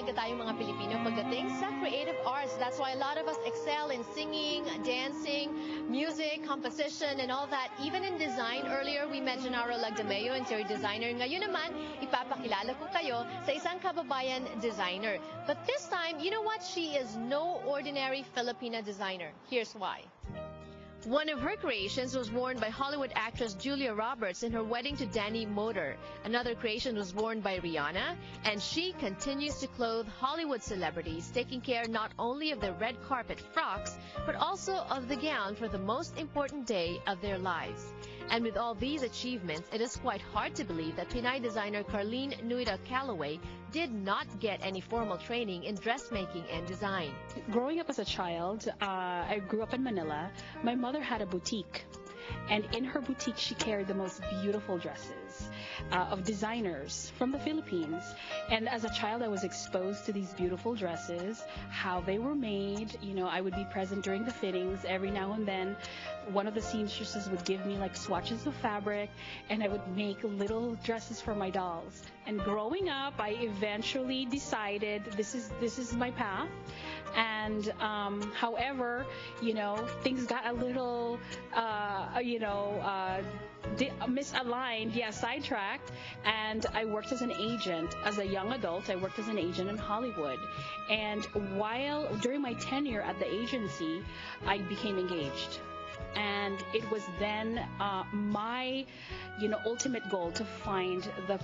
talaga tayong mga Pilipino pagdating sa creative arts. That's why a lot of us excel in singing, dancing, music, composition, and all that. Even in design, earlier we met Gennaro Lagdameo, interior designer. Ngayon naman, ipapakilala ko kayo sa isang kababayan designer. But this time, you know what? She is no ordinary Filipina designer. Here's why. One of her creations was worn by Hollywood actress Julia Roberts in her wedding to Danny Moder. Another creation was worn by Rihanna, and she continues to clothe Hollywood celebrities, taking care not only of their red carpet frocks, but also of the gown for the most important day of their lives. And with all these achievements, it is quite hard to believe that Pinay designer Carleen Nuyda-Calloway did not get any formal training in dressmaking and design. Growing up as a child, I grew up in Manila. My mother had a boutique, and in her boutique she carried the most beautiful dresses of designers from the Philippines. And as a child, I was exposed to these beautiful dresses, how they were made. You know, I would be present during the fittings every now and then. One of the seamstresses would give me like swatches of fabric, and I would make little dresses for my dolls. And growing up, I eventually decided this is my path. And however, you know, things got a little misaligned, sidetracked, and I worked as an agent. As a young adult, I worked as an agent in Hollywood. And during my tenure at the agency, I became engaged. And it was then my, ultimate goal to find the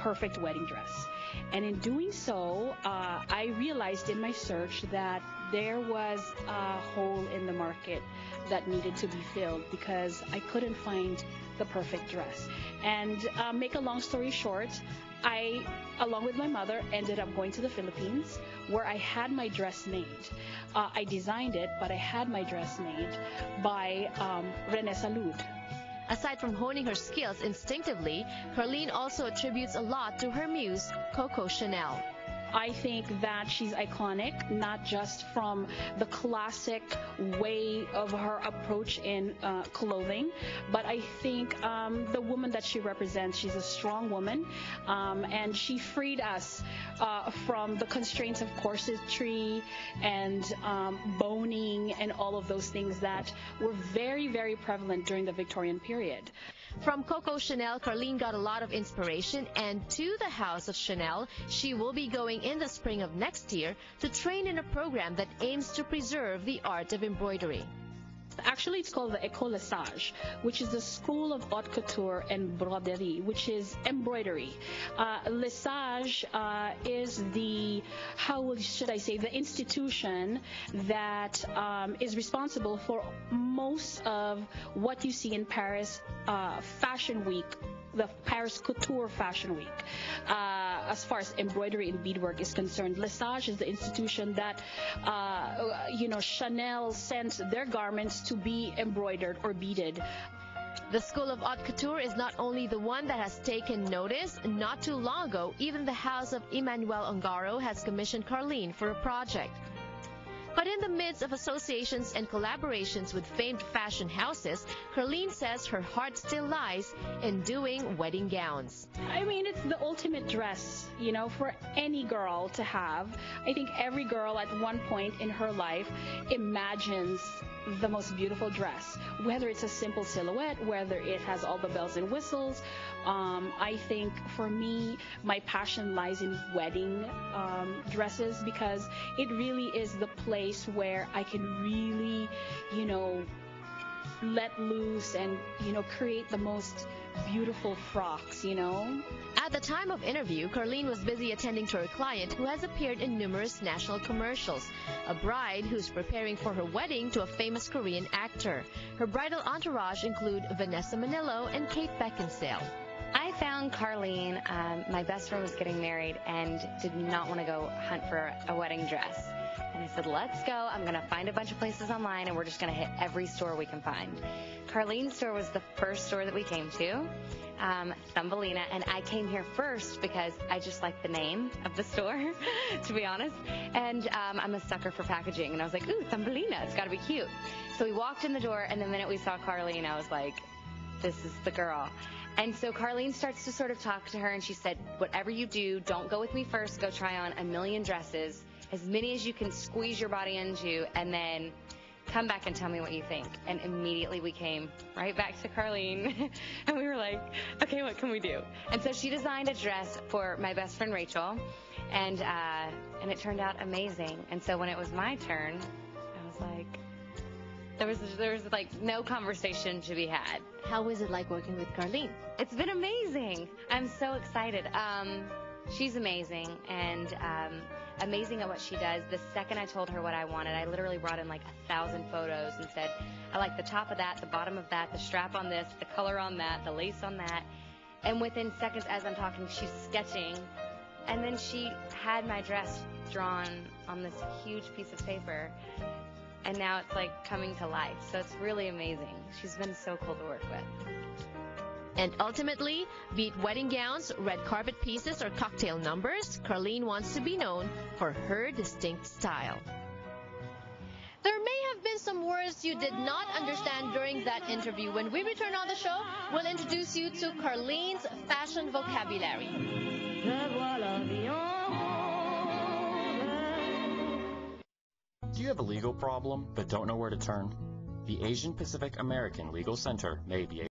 perfect wedding dress. And in doing so, I realized in my search that there was a hole in the market that needed to be filled because I couldn't find the perfect dress. And make a long story short, I, along with my mother, ended up going to the Philippines where I had my dress made. I designed it, but I had my dress made by Rene Salud. Aside from honing her skills instinctively, Carleen also attributes a lot to her muse, Coco Chanel. I think that she's iconic, not just from the classic way of her approach in clothing, but I think the woman that she represents, she's a strong woman, and she freed us from the constraints of corsetry and boning and all of those things that were very, very prevalent during the Victorian period. From Coco Chanel, Carleen got a lot of inspiration, and to the House of Chanel, she will be going in the spring of next year to train in a program that aims to preserve the art of embroidery. Actually, it's called the École Lesage, which is the School of Haute Couture and Broderie, which is embroidery. Lesage is the institution that is responsible for most of what you see in Paris Fashion Week, the Paris Couture Fashion Week. As far as embroidery and beadwork is concerned, Lesage is the institution that, Chanel sends their garments to be embroidered or beaded. The School of Haute Couture is not only the one that has taken notice. Not too long ago, even the House of Emmanuel Ongaro has commissioned Carleen for a project. But in the midst of associations and collaborations with famed fashion houses, Carleen says her heart still lies in doing wedding gowns. I mean, it's the ultimate dress, for any girl to have. I think every girl at one point in her life imagines the most beautiful dress, whether it's a simple silhouette, whether it has all the bells and whistles. I think for me, my passion lies in wedding dresses because it really is the place where I can really, let loose and, create the most beautiful frocks, At the time of interview, Carleen was busy attending to her client who has appeared in numerous national commercials, a bride who's preparing for her wedding to a famous Korean actor. Her bridal entourage include Vanessa Manillo and Kate Beckinsale. I found Carleen, my best friend was getting married and did not want to go hunt for a wedding dress. And I said, let's go. I'm going to find a bunch of places online, and we're just going to hit every store we can find. Carleen's store was the first store that we came to, Thumbelina, and I came here first because I just like the name of the store, to be honest. And I'm a sucker for packaging, and I was like, ooh, Thumbelina, it's got to be cute. So we walked in the door, and the minute we saw Carleen, I was like, this is the girl. And so Carlene starts to sort of talk to her, and she said, whatever you do, don't go with me first. Go try on a million dresses, as many as you can squeeze your body into, and then come back and tell me what you think. And immediately we came right back to Carlene, and we were like, okay, what can we do? And so she designed a dress for my best friend Rachel, and it turned out amazing. And so when it was my turn, I was like, there was like no conversation to be had. How was it like working with Carlene? It's been amazing. I'm so excited. She's amazing, and amazing at what she does. The second I told her what I wanted, I literally brought in like 1,000 photos and said, I like the top of that, the bottom of that, the strap on this, the color on that, the lace on that. And within seconds, as I'm talking, she's sketching. And then she had my dress drawn on this huge piece of paper. And now it's like coming to life. So it's really amazing. She's been so cool to work with. And ultimately, be it wedding gowns, red carpet pieces, or cocktail numbers, Carlene wants to be known for her distinct style. There may have been some words you did not understand during that interview. When we return on the show, we'll introduce you to Carlene's fashion vocabulary. Do you have a legal problem but don't know where to turn? The Asian Pacific American Legal Center may be